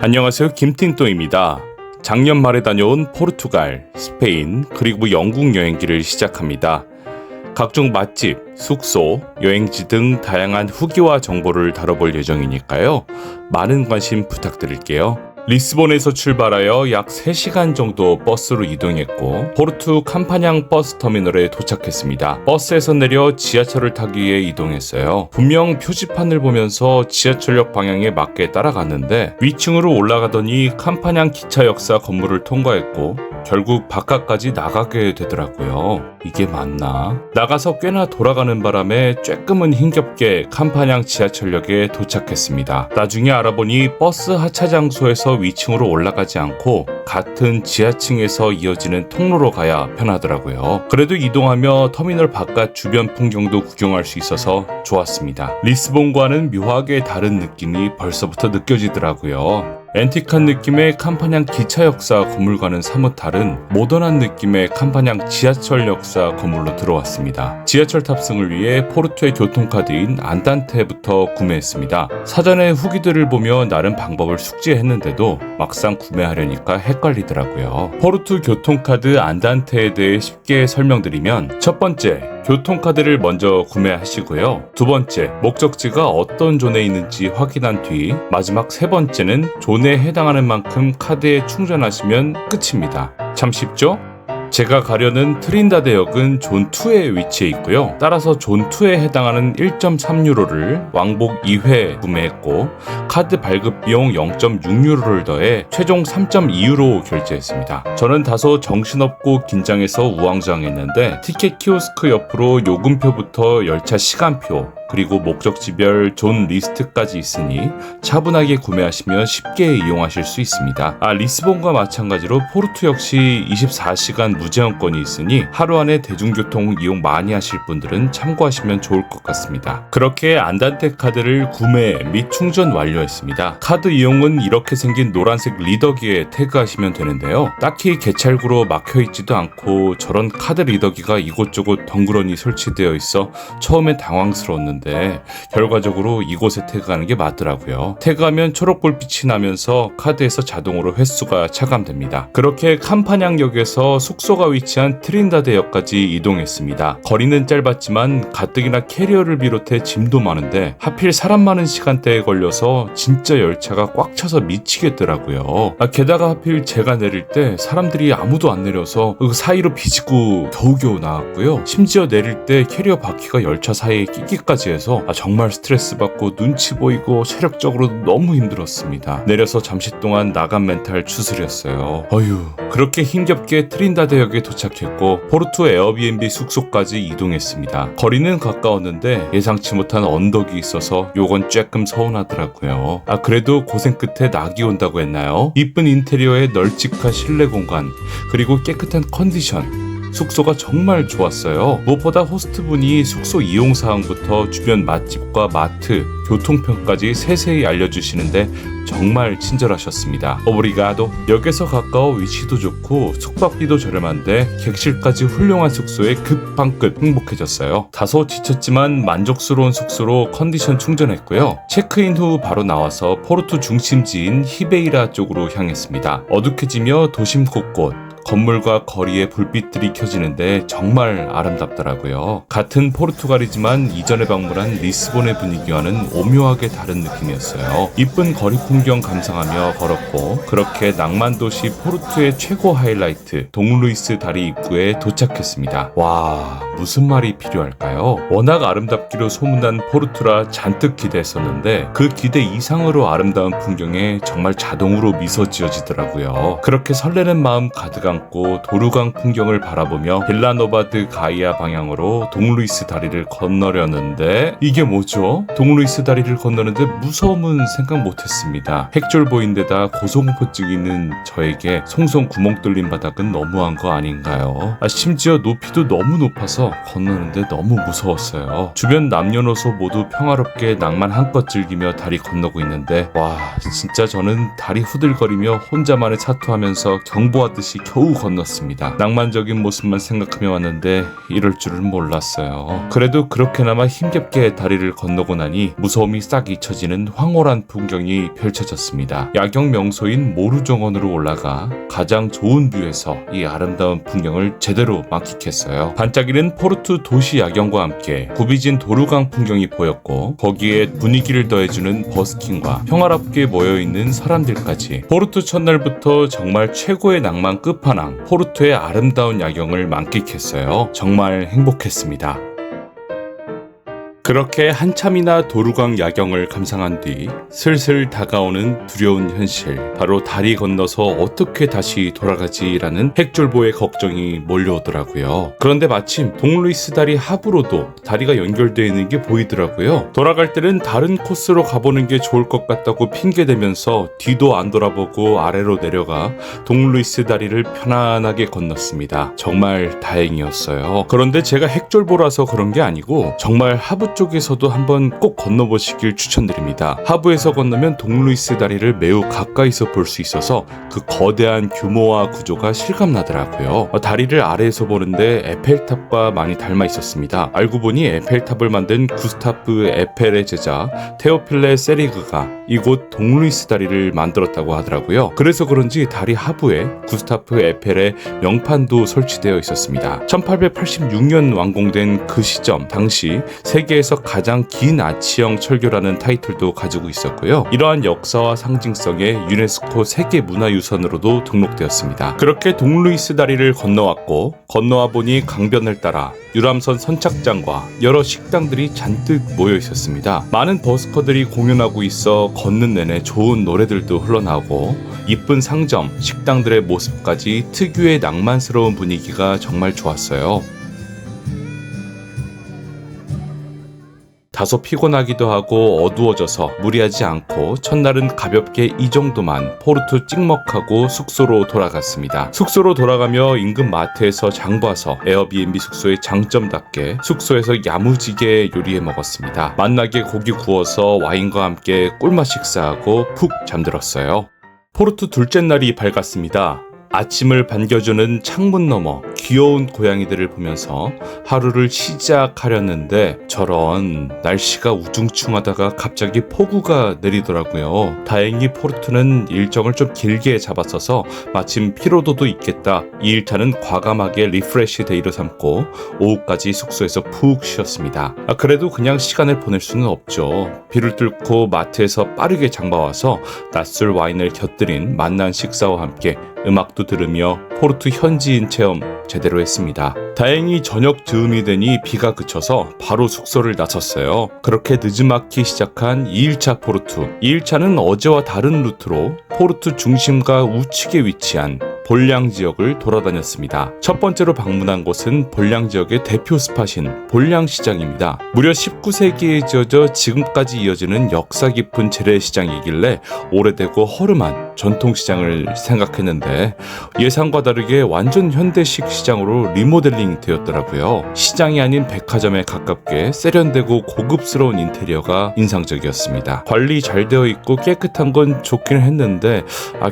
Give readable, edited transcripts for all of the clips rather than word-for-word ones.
안녕하세요, 김틴또입니다. 작년 말에 다녀온 포르투갈, 스페인, 그리고 영국 여행기를 시작합니다. 각종 맛집, 숙소, 여행지 등 다양한 후기와 정보를 다뤄볼 예정이니까요. 많은 관심 부탁드릴게요. 리스본에서 출발하여 약 3시간 정도 버스로 이동했고 포르투 캄파냥 버스 터미널에 도착했습니다. 버스에서 내려 지하철을 타기 위해 이동했어요. 분명 표지판을 보면서 지하철역 방향에 맞게 따라갔는데 위층으로 올라가더니 캄파냥 기차 역사 건물을 통과했고 결국 바깥까지 나가게 되더라고요. 이게 맞나? 나가서 꽤나 돌아가는 바람에 쬐끔은 힘겹게 캄파냥 지하철역에 도착했습니다. 나중에 알아보니 버스 하차 장소에서 위층으로 올라가지 않고 같은 지하층에서 이어지는 통로로 가야 편하더라고요. 그래도 이동하며 터미널 바깥 주변 풍경도 구경할 수 있어서 좋았습니다. 리스본과는 묘하게 다른 느낌이 벌써부터 느껴지더라고요. 앤틱한 느낌의 캄파냥 기차 역사 건물과는 사뭇 다른 모던한 느낌의 캄파냥 지하철 역사 건물로 들어왔습니다. 지하철 탑승을 위해 포르투의 교통카드인 안단테부터 구매했습니다. 사전에 후기들을 보며 나름 방법을 숙지했는데도 막상 구매하려니까 헷갈리더라고요. 포르투 교통카드 안단테에 대해 쉽게 설명드리면 첫 번째, 교통카드를 먼저 구매하시고요. 두 번째, 목적지가 어떤 존에 있는지 확인한 뒤 마지막 세 번째는 존에 해당하는 만큼 카드에 충전하시면 끝입니다. 참 쉽죠? 제가 가려는 트린다드역은 존 2에 위치해 있고요. 따라서 존 2에 해당하는 1.3유로를 왕복 2회 구매했고 카드 발급 비용 0.6유로를 더해 최종 3.2유로 결제했습니다. 저는 다소 정신없고 긴장해서 우왕좌왕했는데 티켓 키오스크 옆으로 요금표부터 열차 시간표 그리고 목적지별 존 리스트까지 있으니 차분하게 구매하시면 쉽게 이용하실 수 있습니다. 리스본과 마찬가지로 포르투 역시 24시간 무제한권이 있으니 하루 안에 대중교통 이용 많이 하실 분들은 참고하시면 좋을 것 같습니다. 그렇게 안단테 카드를 구매 및 충전 완료했습니다. 카드 이용은 이렇게 생긴 노란색 리더기에 태그하시면 되는데요. 딱히 개찰구로 막혀있지도 않고 저런 카드 리더기가 이곳저곳 덩그러니 설치되어 있어 처음엔 당황스러웠는데 결과적으로 이곳에 태그하는 게 맞더라고요. 태그하면 초록불빛이 나면서 카드에서 자동으로 횟수가 차감됩니다. 그렇게 캄파냥역에서 숙소가 위치한 트린다드역까지 이동했습니다. 거리는 짧았지만 가뜩이나 캐리어를 비롯해 짐도 많은데 하필 사람 많은 시간대에 걸려서 진짜 열차가 꽉 차서 미치겠더라고요. 게다가 하필 제가 내릴 때 사람들이 아무도 안 내려서 그 사이로 비집고 겨우겨우 나왔고요. 심지어 내릴 때 캐리어 바퀴가 열차 사이에 끼기까지 해서 정말 스트레스 받고 눈치 보이고 체력적으로 너무 힘들었습니다. 내려서 잠시 동안 나간 멘탈 추스렸어요. 그렇게 힘겹게 트린다드역에 도착했고 포르투 에어비앤비 숙소까지 이동했습니다. 거리는 가까웠는데 예상치 못한 언덕이 있어서 요건 조금 서운하더라고요. 그래도 고생 끝에 낙이 온다고 했나요? 이쁜 인테리어에 널찍한 실내 공간 그리고 깨끗한 컨디션 숙소가 정말 좋았어요. 무엇보다 호스트분이 숙소 이용 사항부터 주변 맛집과 마트, 교통편까지 세세히 알려주시는데 정말 친절하셨습니다. 오브리가도. 역에서 가까워 위치도 좋고 숙박비도 저렴한데 객실까지 훌륭한 숙소에 급방끝 행복해졌어요. 다소 지쳤지만 만족스러운 숙소로 컨디션 충전했고요. 체크인 후 바로 나와서 포르투 중심지인 히베이라 쪽으로 향했습니다. 어둑해지며 도심 곳곳 건물과 거리에 불빛들이 켜지는데 정말 아름답더라고요. 같은 포르투갈이지만 이전에 방문한 리스본의 분위기와는 오묘하게 다른 느낌이었어요. 이쁜 거리 풍경 감상하며 걸었고 그렇게 낭만도시 포르투의 최고 하이라이트 동루이스 다리 입구에 도착했습니다. 와, 무슨 말이 필요할까요? 워낙 아름답기로 소문난 포르투라 잔뜩 기대했었는데 그 기대 이상으로 아름다운 풍경에 정말 자동으로 미소 지어지더라고요. 그렇게 설레는 마음 가득 안고 도루강 풍경을 바라보며 벨라노바드 가이아 방향으로 동루이스 다리를 건너려는데 이게 뭐죠? 동루이스 다리를 건너는데 무서움은 생각 못했습니다. 핵졸보인데다 고소공포증 있는 저에게 송송 구멍 뚫린 바닥은 너무한 거 아닌가요? 심지어 높이도 너무 높아서 건너는데 너무 무서웠어요. 주변 남녀노소 모두 평화롭게 낭만 한껏 즐기며 다리 건너고 있는데 와, 진짜 저는 다리 후들거리며 혼자만의 사투하면서 경보하듯이 겨우 겨우 건넜습니다. 낭만적인 모습만 생각하며 왔는데 이럴 줄은 몰랐어요. 그래도 그렇게나마 힘겹게 다리를 건너고 나니 무서움이 싹 잊혀지는 황홀한 풍경이 펼쳐졌습니다. 야경 명소인 모루정원으로 올라가 가장 좋은 뷰에서 이 아름다운 풍경을 제대로 만끽했어요. 반짝이는 포르투 도시 야경과 함께 굽이진 도르강 풍경이 보였고 거기에 분위기를 더해주는 버스킹과 평화롭게 모여있는 사람들까지 포르투 첫날부터 정말 최고의 낭만 끝판왕 포르투의 아름다운 야경을 만끽했어요. 정말 행복했습니다. 그렇게 한참이나 도르강 야경을 감상한 뒤 슬슬 다가오는 두려운 현실, 바로 다리 건너서 어떻게 다시 돌아가지라는 핵졸보의 걱정이 몰려오더라고요. 그런데 마침 동루이스 다리 하부로도 다리가 연결되어 있는 게 보이더라고요. 돌아갈 때는 다른 코스로 가보는 게 좋을 것 같다고 핑계대면서 뒤도 안 돌아보고 아래로 내려가 동루이스 다리를 편안하게 건넜습니다. 정말 다행이었어요. 그런데 제가 핵졸보라서 그런 게 아니고 정말 하부 쪽에서도 한번 꼭 건너보시길 추천드립니다. 하부에서 건너면 동루이스 다리를 매우 가까이서 볼 수 있어서 그 거대한 규모와 구조가 실감나더라고요. 다리를 아래에서 보는데 에펠탑과 많이 닮아 있었습니다. 알고 보니 에펠탑을 만든 구스타프 에펠의 제자 테오필레 세리그가 이곳 동루이스 다리를 만들었다고 하더라고요. 그래서 그런지 다리 하부에 구스타프 에펠의 명판도 설치되어 있었습니다. 1886년 완공된 그 시점 당시 세계에서 가장 긴 아치형 철교라는 타이틀도 가지고 있었고요. 이러한 역사와 상징성에 유네스코 세계문화유산으로도 등록되었습니다. 그렇게 동루이스 다리를 건너왔고 건너와 보니 강변을 따라 유람선 선착장과 여러 식당들이 잔뜩 모여 있었습니다. 많은 버스커들이 공연하고 있어 걷는 내내 좋은 노래들도 흘러나오고 이쁜 상점, 식당들의 모습까지 특유의 낭만스러운 분위기가 정말 좋았어요. 다소 피곤하기도 하고 어두워져서 무리하지 않고 첫날은 가볍게 이 정도만 포르투 찍먹하고 숙소로 돌아갔습니다. 숙소로 돌아가며 인근 마트에서 장 봐서 에어비앤비 숙소의 장점답게 숙소에서 야무지게 요리해 먹었습니다. 맛나게 고기 구워서 와인과 함께 꿀맛 식사하고 푹 잠들었어요. 포르투 둘째 날이 밝았습니다. 아침을 반겨주는 창문 너머 귀여운 고양이들을 보면서 하루를 시작하려는데 저런 날씨가 우중충하다가 갑자기 폭우가 내리더라고요. 다행히 포르투는 일정을 좀 길게 잡았어서 마침 피로도도 있겠다. 이 일차는 과감하게 리프레시 데이로 삼고 오후까지 숙소에서 푹 쉬었습니다. 그래도 그냥 시간을 보낼 수는 없죠. 비를 뚫고 마트에서 빠르게 장봐와서 낯술 와인을 곁들인 맛난 식사와 함께 음악도 들으며 포르투 현지인 체험 제대로 했습니다. 다행히 저녁 즈음이 되니 비가 그쳐서 바로 숙소를 나섰어요. 그렇게 늦지막히 시작한 2일차 포르투. 2일차는 어제와 다른 루트로 포르투 중심과 우측에 위치한 볼량 지역을 돌아다녔습니다. 첫 번째로 방문한 곳은 볼량 지역의 대표 스팟인 볼량 시장입니다. 무려 19세기에 지어져 지금까지 이어지는 역사 깊은 재래시장이길래 오래되고 허름한 전통시장을 생각했는데 예상과 다르게 완전 현대식 시장으로 리모델링 되었더라고요. 시장이 아닌 백화점에 가깝게 세련되고 고급스러운 인테리어가 인상적이었습니다. 관리 잘 되어 있고 깨끗한 건 좋긴 했는데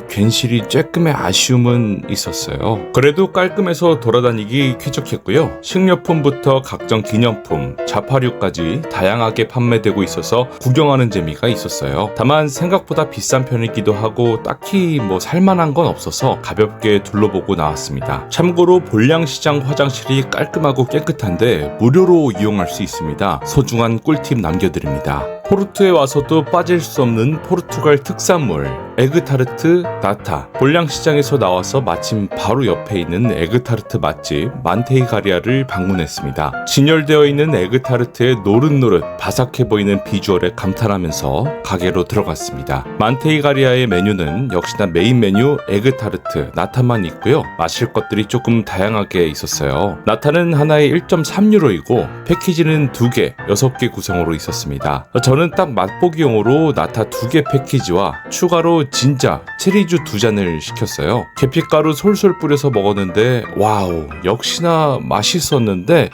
괜시리 쬐끔의 아쉬움은 있었어요. 그래도 깔끔해서 돌아다니기 쾌적했고요. 식료품부터 각종 기념품, 자파류까지 다양하게 판매되고 있어서 구경하는 재미가 있었어요. 다만 생각보다 비싼 편이기도 하고 딱히 살만한 건 없어서 가볍게 둘러보고 나왔습니다. 참고로 볼량시장 화장실이 깔끔하고 깨끗한데 무료로 이용할 수 있습니다. 소중한 꿀팁 남겨드립니다. 포르투에 와서도 빠질 수 없는 포르투갈 특산물 에그타르트 나타. 볼량시장에서 나와서 마침 바로 옆에 있는 에그타르트 맛집 만테이가리아를 방문했습니다. 진열되어 있는 에그타르트의 노릇노릇 바삭해 보이는 비주얼에 감탄하면서 가게로 들어갔습니다. 만테이가리아의 메뉴는 역시나 메인 메뉴 에그타르트 나타만 있고요. 마실 것들이 조금 다양하게 있었어요. 나타는 하나에 1.3유로이고 패키지는 2개, 6개 구성으로 있었습니다. 저는 저는 딱 맛보기용으로 나타 2개 패키지와 추가로 진짜 체리주 2잔을 시켰어요. 계피가루 솔솔 뿌려서 먹었는데 와우, 역시나 맛있었는데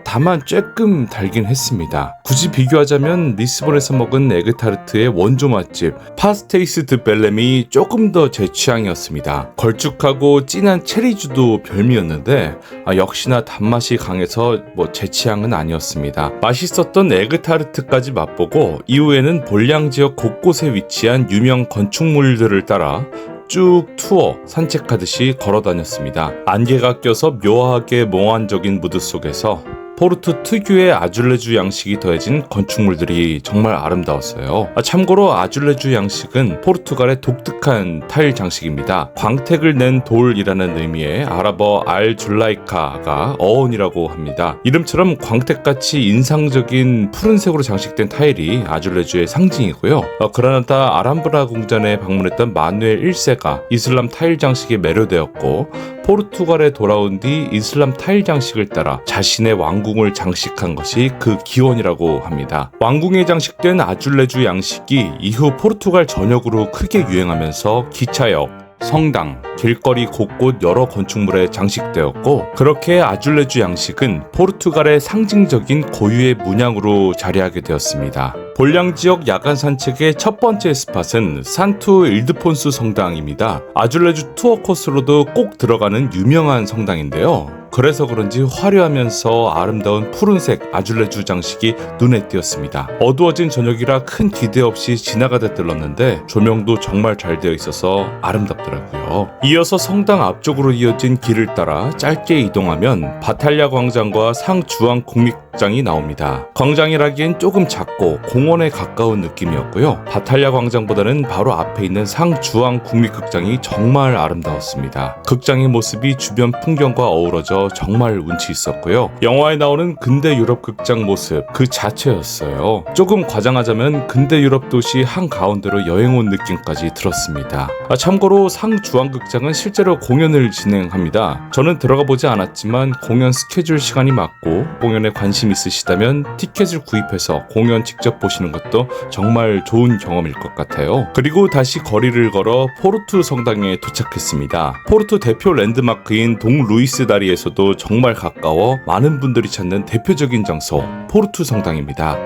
다만 조금 달긴 했습니다. 굳이 비교하자면 리스본에서 먹은 에그타르트의 원조 맛집 파스테이스 드 벨렘이 조금 더 제 취향이었습니다. 걸쭉하고 진한 체리주도 별미였는데 역시나 단맛이 강해서 제 취향은 아니었습니다. 맛있었던 에그타르트까지 맛보고 이후에는 볼량 지역 곳곳에 위치한 유명 건축물들을 따라 쭉 투어 산책하듯이 걸어 다녔습니다. 안개가 껴서 묘하게 몽환적인 무드 속에서 포르투 특유의 아줄레주 양식이 더해진 건축물들이 정말 아름다웠어요. 참고로 아줄레주 양식은 포르투갈의 독특한 타일 장식입니다. 광택을 낸 돌이라는 의미의 아랍어 알줄라이카가 어원이라고 합니다. 이름처럼 광택같이 인상적인 푸른색으로 장식된 타일이 아줄레주의 상징이고요. 그라나다 아람브라 궁전에 방문했던 마누엘 1세가 이슬람 타일 장식에 매료되었고 포르투갈에 돌아온 뒤 이슬람 타일 장식을 따라 자신의 왕궁을 장식한 것이 그 기원이라고 합니다. 왕궁에 장식된 아줄레주 양식이 이후 포르투갈 전역으로 크게 유행하면서 기차역, 성당, 길거리 곳곳 여러 건축물에 장식되었고 그렇게 아줄레주 양식은 포르투갈의 상징적인 고유의 문양으로 자리하게 되었습니다. 볼량 지역 야간 산책의 첫 번째 스팟은 산투 일드폰수 성당입니다. 아줄레주 투어 코스로도 꼭 들어가는 유명한 성당인데요. 그래서 그런지 화려하면서 아름다운 푸른색 아줄레주 장식이 눈에 띄었습니다. 어두워진 저녁이라 큰 기대 없이 지나가다 들렀는데 조명도 정말 잘 되어 있어서 아름답더라고요. 이어서 성당 앞쪽으로 이어진 길을 따라 짧게 이동하면 바탈야 광장과 상주앙 국립극장이 나옵니다. 광장이라기엔 조금 작고 공원에 가까운 느낌이었고요. 바탈야 광장보다는 바로 앞에 있는 상주앙 국립극장이 정말 아름다웠습니다. 극장의 모습이 주변 풍경과 어우러져 정말 운치 있었고요. 영화에 나오는 근대 유럽 극장 모습 그 자체였어요. 조금 과장하자면 근대 유럽 도시 한가운데로 여행 온 느낌까지 들었습니다. 참고로 상주앙극장은 실제로 공연을 진행합니다. 저는 들어가 보지 않았지만 공연 스케줄 시간이 맞고 공연에 관심 있으시다면 티켓을 구입해서 공연 직접 보시는 것도 정말 좋은 경험일 것 같아요. 그리고 다시 거리를 걸어 포르투 성당에 도착했습니다. 포르투 대표 랜드마크인 동 루이스 다리에서도 정말 가까워 많은 분들이 찾는 대표적인 장소 포르투 성당입니다.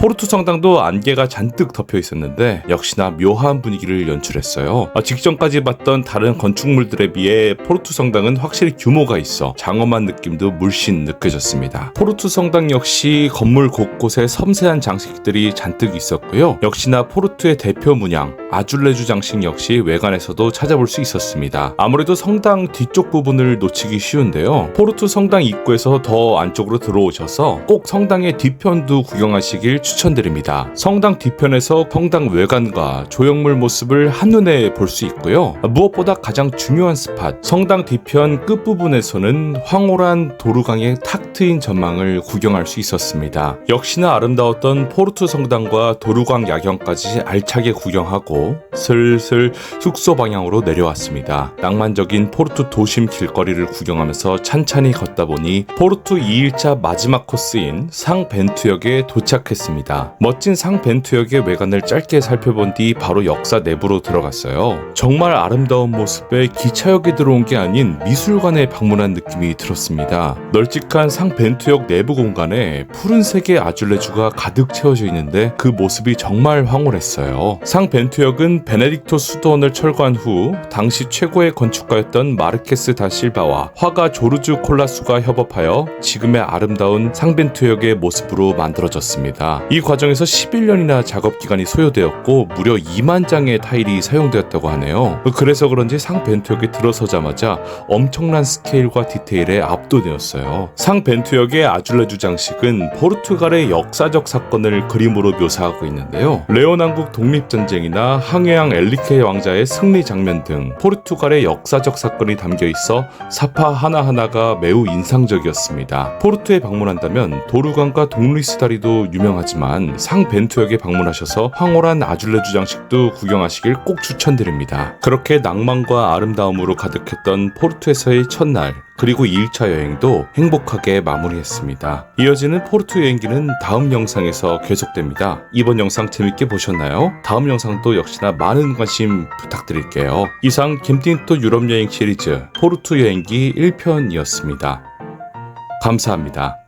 포르투 성당도 안개가 잔뜩 덮여 있었는데 역시나 묘한 분위기를 연출했어요. 직전까지 봤던 다른 건축물들에 비해 포르투 성당은 확실히 규모가 있어 장엄한 느낌도 물씬 느껴졌습니다. 포르투 성당 역시 건물 곳곳에 섬세한 장식들이 잔뜩 있었고요. 역시나 포르투의 대표 문양 아줄레주 장식 역시 외관에서도 찾아볼 수 있었습니다. 아무래도 성당 뒤쪽 부분을 놓치기 쉬운데요. 포르투 성당 입구에서 더 안쪽으로 들어오셔서 꼭 성당의 뒤편도 구경하시길 추천드립니다. 성당 뒤편에서 성당 외관과 조형물 모습을 한눈에 볼 수 있고요. 무엇보다 가장 중요한 스팟, 성당 뒤편 끝부분에서는 황홀한 도르강의 탁 트인 전망을 구경할 수 있었습니다. 역시나 아름다웠던 포르투 성당과 도르강 야경까지 알차게 구경하고 슬슬 숙소 방향으로 내려왔습니다. 낭만적인 포르투 도심 길거리를 구경하면서 찬찬히 걷다 보니 포르투 2일차 마지막 코스인 상벤투역에 도착했습니다. 멋진 상벤투역의 외관을 짧게 살펴본 뒤 바로 역사 내부로 들어갔어요. 정말 아름다운 모습에 기차역에 들어온 게 아닌 미술관에 방문한 느낌이 들었습니다. 널찍한 상벤투역 내부 공간에 푸른색의 아줄레주가 가득 채워져 있는데 그 모습이 정말 황홀했어요. 상벤투역은 베네딕토 수도원을 철거한 후 당시 최고의 건축가였던 마르케스 다 실바와 화가 조르주 콜라수가 협업하여 지금의 아름다운 상벤투역의 모습으로 만들어졌습니다. 이 과정에서 11년이나 작업 기간이 소요되었고 무려 2만 장의 타일이 사용되었다고 하네요. 그래서 그런지 상벤투역에 들어서자마자 엄청난 스케일과 디테일에 압도되었어요. 상벤투역의 아줄레주 장식은 포르투갈의 역사적 사건을 그림으로 묘사하고 있는데요. 레오남국 독립전쟁이나 항해왕 엘리케 왕자의 승리 장면 등 포르투갈의 역사적 사건이 담겨 있어 사파 하나하나가 매우 인상적이었습니다. 포르투에 방문한다면 도르강과 동루이스 다리도 유명하지 아쉽지만 상 벤투역에 방문하셔서 황홀한 아줄레 주장식도 구경하시길 꼭 추천드립니다. 그렇게 낭만과 아름다움으로 가득했던 포르투에서의 첫날, 그리고 2일차 여행도 행복하게 마무리했습니다. 이어지는 포르투 여행기는 다음 영상에서 계속됩니다. 이번 영상 재밌게 보셨나요? 다음 영상도 역시나 많은 관심 부탁드릴게요. 이상 김띵또 유럽 여행 시리즈 포르투 여행기 1편이었습니다. 감사합니다.